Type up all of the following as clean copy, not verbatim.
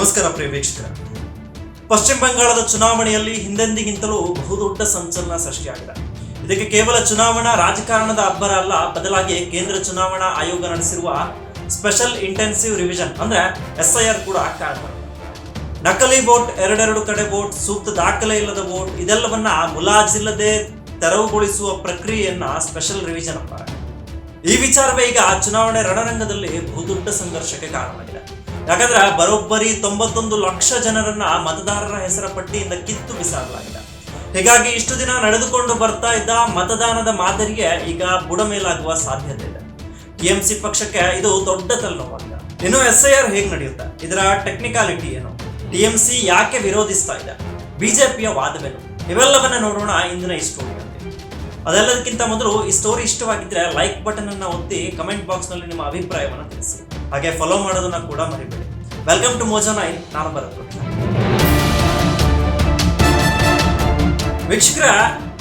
ನಮಸ್ಕಾರ ಪ್ರಿಯ ವೀಕ್ಷಕರ. ಪಶ್ಚಿಮ ಬಂಗಾಳದ ಚುನಾವಣೆಯಲ್ಲಿ ಹಿಂದೆಂದಿಗಿಂತಲೂ ಬಹುದೊಡ್ಡ ಸಂಚಲನ ಸೃಷ್ಟಿಯಾಗಿದೆ. ಇದಕ್ಕೆ ಕೇವಲ ಚುನಾವಣಾ ರಾಜಕಾರಣದ ಅಬ್ಬರ ಅಲ್ಲ, ಬದಲಾಗಿ ಕೇಂದ್ರ ಚುನಾವಣಾ ಆಯೋಗ ನಡೆಸಿರುವ ಸ್ಪೆಷಲ್ ಇಂಟೆನ್ಸಿವ್ ರಿವಿಷನ್ ಅಂದ್ರೆ SIR ಕೂಡ ಕಾರಣ. ನಕಲಿ ವೋಟ್, ಎರಡೆರಡು ಕಡೆ ವೋಟ್, ಸೂಕ್ತ ದಾಖಲೆ ಇಲ್ಲದ ವೋಟ್ ಇದೆಲ್ಲವನ್ನ ಮುಲಾಜಿಲ್ಲದೆ ತೆರವುಗೊಳಿಸುವ ಪ್ರಕ್ರಿಯೆಯನ್ನ ಸ್ಪೆಷಲ್ ರಿವಿಷನ್ ಅಂತಾರೆ. ಈ ವಿಚಾರವೇ ಈಗ ಚುನಾವಣೆ ರಣರಂಗದಲ್ಲಿ ಬಹುದೊಡ್ಡ ಸಂಘರ್ಷಕ್ಕೆ ಕಾರಣವಾಗಿದೆ. ಯಾಕಂದ್ರೆ ಬರೋಬ್ಬರಿ 91 ಲಕ್ಷ ಜನರನ್ನ ಮತದಾರರ ಹೆಸರ ಪಟ್ಟಿಯಿಂದ ಕಿತ್ತು ಬಿಸಾಡಲಾಗಿದೆ. ಹೀಗಾಗಿ ಇಷ್ಟು ದಿನ ನಡೆದುಕೊಂಡು ಬರ್ತಾ ಇದ್ದ ಮತದಾನದ ಮಾದರಿಗೆ ಈಗ ಬುಡಮೇಲಾಗುವ ಸಾಧ್ಯತೆ ಇದೆ. TMC ಪಕ್ಷಕ್ಕೆ ಇದು ದೊಡ್ಡ ತಲೆನೋವಾಗಿದೆ. ಇನ್ನು SIR ಹೇಗೆ ನಡೆಯುತ್ತೆ, ಇದರ ಟೆಕ್ನಿಕಾಲಿಟಿ ಏನು, TMC ಯಾಕೆ ವಿರೋಧಿಸ್ತಾ ಇದೆ, ಬಿಜೆಪಿಯ ವಾದವೇನು, ಇವೆಲ್ಲವನ್ನ ನೋಡೋಣ ಇಂದಿನ ಈ ಸ್ಟೋರಿಯಲ್ಲಿ. ಅದೆಲ್ಲದಕ್ಕಿಂತ ಮೊದಲು ಈ ಸ್ಟೋರಿ ಇಷ್ಟವಾಗಿದ್ರೆ ಲೈಕ್ ಬಟನ್ ಅನ್ನ ಒತ್ತಿ ಕಮೆಂಟ್ ಬಾಕ್ಸ್ ನಲ್ಲಿ ನಿಮ್ಮ ಅಭಿಪ್ರಾಯವನ್ನು ತಿಳಿಸಿ. ಹಾಗೆ ಫಾಲೋ ಮಾಡೋದನ್ನ ಕೂಡ ಮರಿಬೇಡಿ. Welcome to Mojo 9. ನಾನು ಭರತ್. ವೀಕ್ಷಕರ,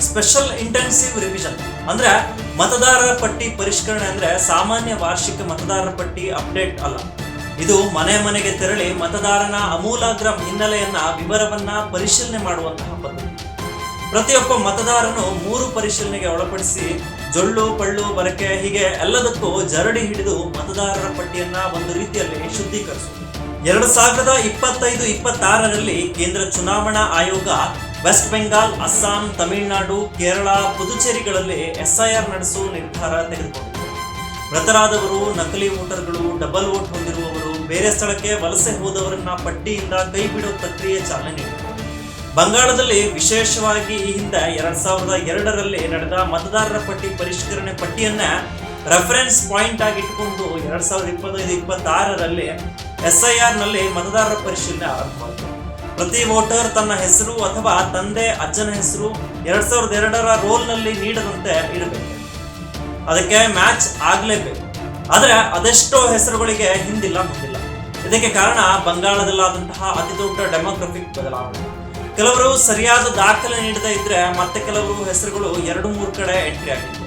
ಸ್ಪೆಷಲ್ ಇಂಟೆನ್ಸಿವ್ ರಿವಿಷನ್ ಅಂದ್ರೆ ಮತದಾರರ ಪಟ್ಟಿ ಪರಿಷ್ಕರಣೆ ಅಂದ್ರೆ ಸಾಮಾನ್ಯ ವಾರ್ಷಿಕ ಮತದಾರರ ಪಟ್ಟಿ ಅಪ್ಡೇಟ್ ಅಲ್ಲ. ಇದು ಮನೆ ಮನೆಗೆ ತೆರಳಿ ಮತದಾರನ ಅಮೂಲಾಗ್ರ ಹಿನ್ನೆಲೆಯನ್ನ ವಿವರವನ್ನ ಪರಿಶೀಲನೆ ಮಾಡುವಂತಹ ಪದ್ಧತಿ. ಪ್ರತಿಯೊಬ್ಬ ಮತದಾರನು 3 ಪರಿಶೀಲನೆಗೆ ಒಳಪಡಿಸಿ ಜೊಳ್ಳು ಪಳ್ಳು ಬರಕೆ ಹೀಗೆ ಎಲ್ಲದಕ್ಕೂ ಜರಡಿ ಹಿಡಿದು ಮತದಾರರ ಪಟ್ಟಿಯನ್ನ ಒಂದು ರೀತಿಯಲ್ಲಿ ಶುದ್ಧೀಕರಿಸುವುದು. 2025-26ರಲ್ಲಿ ಕೇಂದ್ರ ಚುನಾವಣಾ ಆಯೋಗ ವೆಸ್ಟ್ ಬೆಂಗಾಲ್, ಅಸ್ಸಾಂ, ತಮಿಳುನಾಡು, ಕೇರಳ, ಪುದುಚೇರಿಗಳಲ್ಲಿ SIR ನಡೆಸುವ ನಿರ್ಧಾರ ತೆಗೆದುಕೊಂಡಿದೆ. ಮೃತರಾದವರು, ನಕಲಿ ವೋಟರ್ಗಳು, ಡಬಲ್ ವೋಟ್ ಹೊಂದಿರುವವರು, ಬೇರೆ ಸ್ಥಳಕ್ಕೆ ವಲಸೆ ಹೋದವರನ್ನ ಪಟ್ಟಿಯಿಂದ ಕೈ ಬಿಡುವ ಪ್ರಕ್ರಿಯೆ ಚಾಲನೆ ನೀಡಿದೆ. ಬಂಗಾಳದಲ್ಲಿ ವಿಶೇಷವಾಗಿ ಈ ಹಿಂದೆ 2002ರಲ್ಲಿ ನಡೆದ ಮತದಾರರ ಪಟ್ಟಿ ಪರಿಷ್ಕರಣೆ ಪಟ್ಟಿಯನ್ನ ರೆಫರೆನ್ಸ್ ಪಾಯಿಂಟ್ ಆಗಿ ಇಟ್ಟುಕೊಂಡು 2025-26ರಲ್ಲಿ SIR ನಲ್ಲಿ ಮತದಾರರ ಪರಿಶೀಲನೆ ಆರಂಭವಾಯಿತು. ಪ್ರತಿ ವೋಟರ್ ತನ್ನ ಹೆಸರು ಅಥವಾ ತಂದೆ ಅಜ್ಜನ ಹೆಸರು 2002ರ ರೋಲ್ ನಲ್ಲಿ ನೀಡದಂತೆ ಇಡಬೇಕು. ಅದಕ್ಕೆ ಮ್ಯಾಚ್ ಆಗ್ಲೇಬೇಕು. ಆದ್ರೆ ಅದೆಷ್ಟೋ ಹೆಸರುಗಳಿಗೆ ಹಿಂದಿಲ್ಲ ಮುಂದಿಲ್ಲ. ಇದಕ್ಕೆ ಕಾರಣ ಬಂಗಾಳದಲ್ಲಾದಂತಹ ಅತಿ ದೊಡ್ಡ ಡೆಮೋಗ್ರಫಿಕ್ ಬದಲಾವಣೆ. ಕೆಲವರು ಸರಿಯಾದ ದಾಖಲೆ ನೀಡದೇ ಇದ್ರೆ ಮತ್ತೆ ಕೆಲವರು ಹೆಸರುಗಳು 2-3 ಕಡೆ ಎಂಟ್ರಿ ಆಗಿತ್ತು.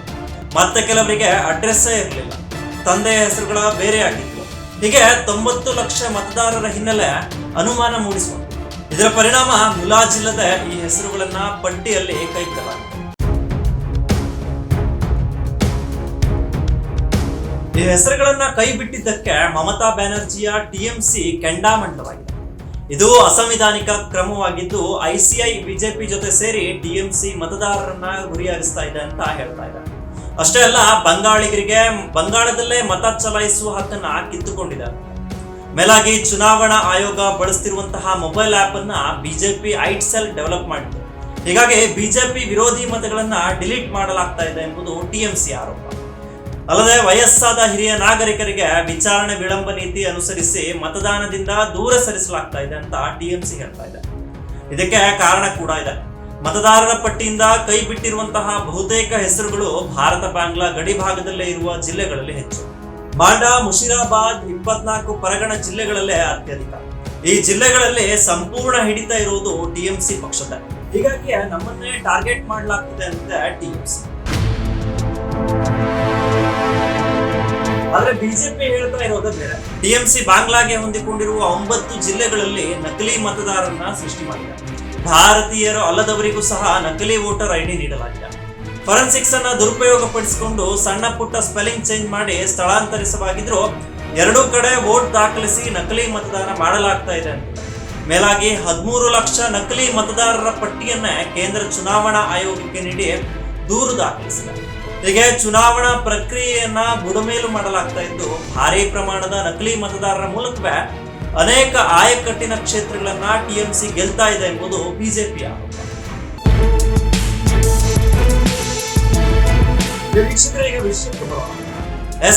ಮತ್ತೆ ಕೆಲವರಿಗೆ ಅಡ್ರೆಸ್ಸೇ ಇರಲಿಲ್ಲ, ತಂದೆಯ ಹೆಸರುಗಳ ಬೇರೆ ಆಗಿತ್ತು. ಹೀಗೆ 90 ಲಕ್ಷ ಮತದಾರರ ಹಿನ್ನೆಲೆ ಅನುಮಾನ ಮೂಡಿಸುವಂತೆ. ಇದರ ಪರಿಣಾಮ ಮುಲಾಜಿಲ್ಲದೆ ಈ ಹೆಸರುಗಳನ್ನ ಪಟ್ಟಿಯಲ್ಲಿ ಕೈಬಿಡಲಾಗಿದೆ. ಈ ಹೆಸರುಗಳನ್ನ ಕೈ ಬಿಟ್ಟಿದ್ದಕ್ಕೆ ಮಮತಾ ಬ್ಯಾನರ್ಜಿಯ TMC ಕೆಂಡಾಮಂಡಲವಾಗಿದೆ. ಇದು ಅಸಂವಿಧಾನಿಕ ಕ್ರಮವಾಗಿದ್ದು ICI ಬಿಜೆಪಿ ಜೊತೆ ಸೇರಿ TMC ಮತದಾರರನ್ನ ಗುರಿಯಾಗಿಸ್ತಾ ಇದೆ ಅಂತ ಹೇಳ್ತಾ ಇದೆ. ಅಷ್ಟೇ ಅಲ್ಲ, ಬಂಗಾಳಿಗರಿಗೆ ಬಂಗಾಳದಲ್ಲೇ ಮತ ಚಲಾಯಿಸುವ ಹಕ್ಕನ್ನ ಕಿತ್ತುಕೊಂಡಿದೆ. ಮೇಲಾಗಿ ಚುನಾವಣಾ ಆಯೋಗ ಬಳಸ್ತಿರುವಂತಹ ಮೊಬೈಲ್ ಆಪ್ ಅನ್ನ ಬಿಜೆಪಿ ಐಟ್ಸೆಲ್ ಡೆವಲಪ್ ಮಾಡಿದೆ. ಹೀಗಾಗಿ ಬಿಜೆಪಿ ವಿರೋಧಿ ಮತಗಳನ್ನ ಡಿಲೀಟ್ ಮಾಡಲಾಗ್ತಾ ಇದೆ ಎಂಬುದು TMC ಆರೋಪ. ಅಲ್ಲದೆ ವಯಸ್ಸಾದ ಹಿರಿಯ ನಾಗರಿಕರಿಗೆ ವಿಚಾರಣೆ ವಿಳಂಬ ನೀತಿ ಅನುಸರಿಸಿ ಮತದಾನದಿಂದ ದೂರ ಸರಿಸಲಾಗ್ತಾ ಇದೆ ಅಂತ TMC ಹೇಳ್ತಾ ಇದೆ. ಇದಕ್ಕೆ ಕಾರಣ ಕೂಡ ಇದೆ. ಮತದಾರರ ಪಟ್ಟಿಯಿಂದ ಕೈ ಬಿಟ್ಟಿರುವಂತಹ ಬಹುತೇಕ ಹೆಸರುಗಳು ಭಾರತ ಬಾಂಗ್ಲಾ ಗಡಿ ಭಾಗದಲ್ಲೇ ಇರುವ ಜಿಲ್ಲೆಗಳಲ್ಲಿ ಹೆಚ್ಚು. ಬಾಂಡಾ, ಮುಷಿರಾಬಾದ್, 24 ಪರಗಣ ಜಿಲ್ಲೆಗಳಲ್ಲೇ ಅತ್ಯಧಿಕ. ಈ ಜಿಲ್ಲೆಗಳಲ್ಲಿ ಸಂಪೂರ್ಣ ಹಿಡಿತ ಇರುವುದು TMC ಪಕ್ಷದ. ಹೀಗಾಗಿ ನಮ್ಮನ್ನೇ ಟಾರ್ಗೆಟ್ ಮಾಡಲಾಗ್ತಿದೆ ಅಂತ TMC. ಆದ್ರೆ ಬಿಜೆಪಿ ಹೇಳ್ತಾ ಇರೋದು ಬೇರೆ. TMC ಬಾಂಗ್ಲಾಗೆ ಹೊಂದಿಕೊಂಡಿರುವ 9 ಜಿಲ್ಲೆಗಳಲ್ಲಿ ನಕಲಿ ಮತದಾರರನ್ನ ಸೃಷ್ಟಿ ಮಾಡಿದೆ. ಭಾರತೀಯರು ಅಲ್ಲದವರಿಗೂ ಸಹ ನಕಲಿ ವೋಟರ್ ID ನೀಡಲಾಗಿದೆ. ಫೊರೆನ್ಸಿಕ್ಸ್ ಅನ್ನ ದುರುಪಯೋಗ ಪಡಿಸಿಕೊಂಡು ಸಣ್ಣ ಪುಟ್ಟ ಸ್ಪೆಲ್ಲಿಂಗ್ ಚೇಂಜ್ ಮಾಡಿ ಸ್ಥಳಾಂತರಿಸವಾಗಿದ್ರು 2 ಕಡೆ ವೋಟ್ ದಾಖಲಿಸಿ ನಕಲಿ ಮತದಾನ ಮಾಡಲಾಗ್ತಾ ಇದೆ ಅಂತ. ಮೇಲಾಗಿ 13 ಲಕ್ಷ ನಕಲಿ ಮತದಾರರ ಪಟ್ಟಿಯನ್ನ ಕೇಂದ್ರ ಚುನಾವಣಾ ಆಯೋಗಕ್ಕೆ ನೀಡಿ ದೂರು ದಾಖಲಿಸಿದೆ. ಹೀಗೆ ಚುನಾವಣಾ ಪ್ರಕ್ರಿಯೆಯನ್ನ ಬುಡಮೇಲು ಮಾಡಲಾಗ್ತಾ ಇದ್ದು ಭಾರಿ ಪ್ರಮಾಣದ ನಕಲಿ ಮತದಾರರ ಮೂಲಕವೇ ಅನೇಕ ಆಯಕಟ್ಟಿನ ಕ್ಷೇತ್ರಗಳನ್ನ TMC ಗೆಲ್ತಾ ಇದೆ ಎಂಬುದು ಬಿಜೆಪಿ ಆರೋಪ.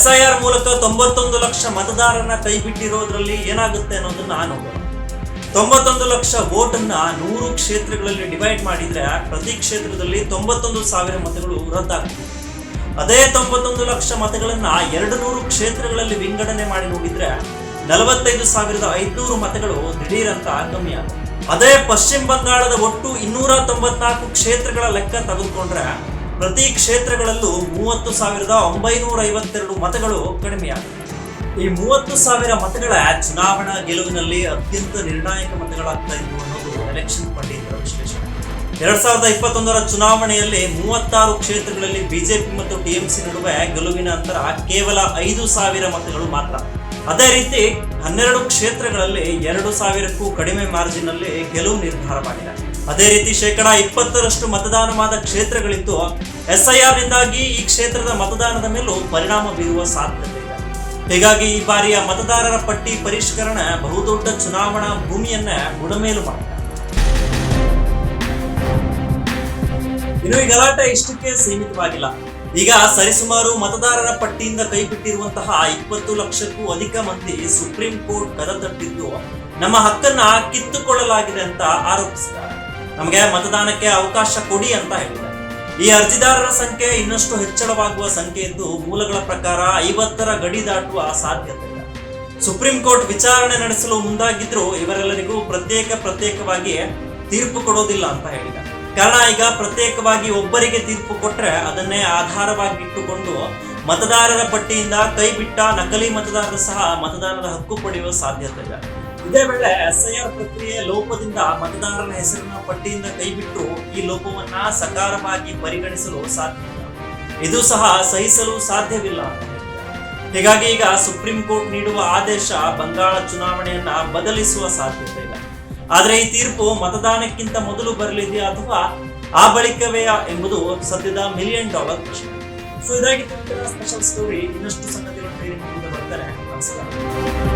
SIR ಮೂಲಕ 91 ಲಕ್ಷ ಮತದಾರರನ್ನ ಕೈ ಬಿಟ್ಟಿರೋದ್ರಲ್ಲಿ ಏನಾಗುತ್ತೆ ಅನ್ನೋದನ್ನ ನೋಡೋಣ. 91 ಲಕ್ಷ ವೋಟ್ ಅನ್ನ 100 ಕ್ಷೇತ್ರಗಳಲ್ಲಿ ಡಿವೈಡ್ ಮಾಡಿದ್ರೆ ಪ್ರತಿ ಕ್ಷೇತ್ರದಲ್ಲಿ 91,000 ಮತಗಳು ರದ್ದಾಗ್ತದೆ. ಅದೇ 91 ಲಕ್ಷ ಮತಗಳನ್ನ 200 ಕ್ಷೇತ್ರಗಳಲ್ಲಿ ವಿಂಗಡಣೆ ಮಾಡಿ ನೋಡಿದ್ರೆ 45,500 ಮತಗಳು ದಿಢೀರಂತ ಕಮ್ಮಿ ಆಗುತ್ತೆ. ಅದೇ ಪಶ್ಚಿಮ ಬಂಗಾಳದ ಒಟ್ಟು 294 ಕ್ಷೇತ್ರಗಳ ಲೆಕ್ಕ ತೆಗೆದುಕೊಂಡ್ರೆ ಪ್ರತಿ ಕ್ಷೇತ್ರಗಳಲ್ಲೂ 30,952 ಮತಗಳು ಕಡಿಮೆಯಾಗುತ್ತೆ. ಈ 30,000 ಮತಗಳ ಚುನಾವಣಾ ಗೆಲುವಿನಲ್ಲಿ ಅತ್ಯಂತ ನಿರ್ಣಾಯಕ ಮತಗಳಾಗ್ತಾ ಇದ್ವು ಅನ್ನೋದು ಎಲೆಕ್ಷನ್ ಪಂಡಿತರ ವಿಶ್ಲೇಷಣೆ. 2021 ಚುನಾವಣೆಯಲ್ಲಿ 36 ಕ್ಷೇತ್ರಗಳಲ್ಲಿ ಬಿಜೆಪಿ ಮತ್ತು ಟಿಎಂಸಿ ನಡುವೆ ಗೆಲುವಿನ ಅಂತರ ಕೇವಲ 5,000 ಮತಗಳು ಮಾತ್ರ. ಅದೇ ರೀತಿ 12 ಕ್ಷೇತ್ರಗಳಲ್ಲಿ 2,000ಕ್ಕೂ ಕಡಿಮೆ ಮಾರ್ಜಿನ್ ಅಲ್ಲಿ ಗೆಲುವು ನಿರ್ಧಾರವಾಗಿದೆ. ಅದೇ ರೀತಿ 20% ಮತದಾನವಾದ ಕ್ಷೇತ್ರಗಳಿದ್ದು SIR ನಿಂದಾಗಿ ಈ ಕ್ಷೇತ್ರದ ಮತದಾನದ ಮೇಲೂ ಪರಿಣಾಮ ಬೀರುವ ಸಾಧ್ಯತೆ ಇದೆ. ಹೀಗಾಗಿ ಈ ಬಾರಿಯ ಮತದಾರರ ಪಟ್ಟಿ ಪರಿಷ್ಕರಣೆ ಬಹುದೊಡ್ಡ ಚುನಾವಣಾ ಭೂಮಿಯನ್ನ ಬುಡಮೇಲು ಮಾಡಿದೆ. ಇನ್ನು ಈ ಗಲಾಟೆ ಇಷ್ಟಕ್ಕೆ ಸೀಮಿತವಾಗಿಲ್ಲ. ಈಗ ಸರಿಸುಮಾರು ಮತದಾರರ ಪಟ್ಟಿಯಿಂದ ಕೈಬಿಟ್ಟಿರುವಂತಹ 20 ಲಕ್ಷಕ್ಕೂ ಅಧಿಕ ಮಂದಿ ಸುಪ್ರೀಂ ಕೋರ್ಟ್ ಕದ ತಟ್ಟಿದ್ದು ನಮ್ಮ ಹಕ್ಕನ್ನ ಕಿತ್ತುಕೊಳ್ಳಲಾಗಿದೆ ಅಂತ ಆರೋಪಿಸಿದ್ದಾರೆ. ನಮಗೆ ಮತದಾನಕ್ಕೆ ಅವಕಾಶ ಕೊಡಿ ಅಂತ ಹೇಳಿದ್ದಾರೆ. ಈ ಅರ್ಜಿದಾರರ ಸಂಖ್ಯೆ ಇನ್ನಷ್ಟು ಹೆಚ್ಚಳವಾಗುವ ಸಂಖ್ಯೆ ಇದ್ದು ಮೂಲಗಳ ಪ್ರಕಾರ 50ರ ಗಡಿ ದಾಟುವ ಸಾಧ್ಯತೆ ಇದೆ. ಸುಪ್ರೀಂ ಕೋರ್ಟ್ ವಿಚಾರಣೆ ನಡೆಸಲು ಮುಂದಾಗಿದ್ರು ಇವರೆಲ್ಲರಿಗೂ ಪ್ರತ್ಯೇಕವಾಗಿ ತೀರ್ಪು ಕೊಡೋದಿಲ್ಲ ಅಂತ ಹೇಳಿದ್ದಾರೆ. ಕಾರಣ ಈಗ ಪ್ರತ್ಯೇಕವಾಗಿ ಒಬ್ಬರಿಗೆ ತೀರ್ಪು ಕೊಟ್ರೆ ಅದನ್ನೇ ಆಧಾರವಾಗಿಟ್ಟುಕೊಂಡು ಮತದಾರರ ಪಟ್ಟಿಯಿಂದ ಕೈಬಿಟ್ಟ ನಕಲಿ ಮತದಾರರು ಸಹ ಮತದಾನದ ಹಕ್ಕು ಪಡೆಯುವ ಸಾಧ್ಯತೆ ಇದೆ. ಇದೇ ವೇಳೆ SIR ಪ್ರಕ್ರಿಯೆ ಲೋಪದಿಂದ ಮತದಾರರ ಹೆಸರಿನ ಪಟ್ಟಿಯಿಂದ ಕೈಬಿಟ್ಟು ಈ ಲೋಪವನ್ನ ಸಕಾರವಾಗಿ ಪರಿಗಣಿಸಲು ಸಾಧ್ಯವಿಲ್ಲ. ಇದು ಸಹ ಸಹಿಸಲು ಸಾಧ್ಯವಿಲ್ಲ ಅಂತ ಹೇಳಿದ್ದಾರೆ. ಹೀಗಾಗಿ ಈಗ ಸುಪ್ರೀಂ ಕೋರ್ಟ್ ನೀಡುವ ಆದೇಶ ಬಂಗಾಳ ಚುನಾವಣೆಯನ್ನ ಬದಲಿಸುವ ಸಾಧ್ಯತೆ ಇದೆ. ಆದ್ರೆ ಈ ತೀರ್ಪು ಮತದಾನಕ್ಕಿಂತ ಮೊದಲು ಬರಲಿದೆಯಾ ಅಥವಾ ಆ ಬಳಿಕವೇ ಎಂಬುದು ಸದ್ಯದ $1 ಮಿಲಿಯನ್ ಪ್ರಶ್ನೆ. ಸೊ ಇದಾಗಿತ್ತು ಸ್ಪೆಷಲ್ ಸ್ಟೋರಿ. ಇನ್ನಷ್ಟು ಸಂಗತಿಗಳು ಬರ್ತಾರೆ. ನಮಸ್ಕಾರ.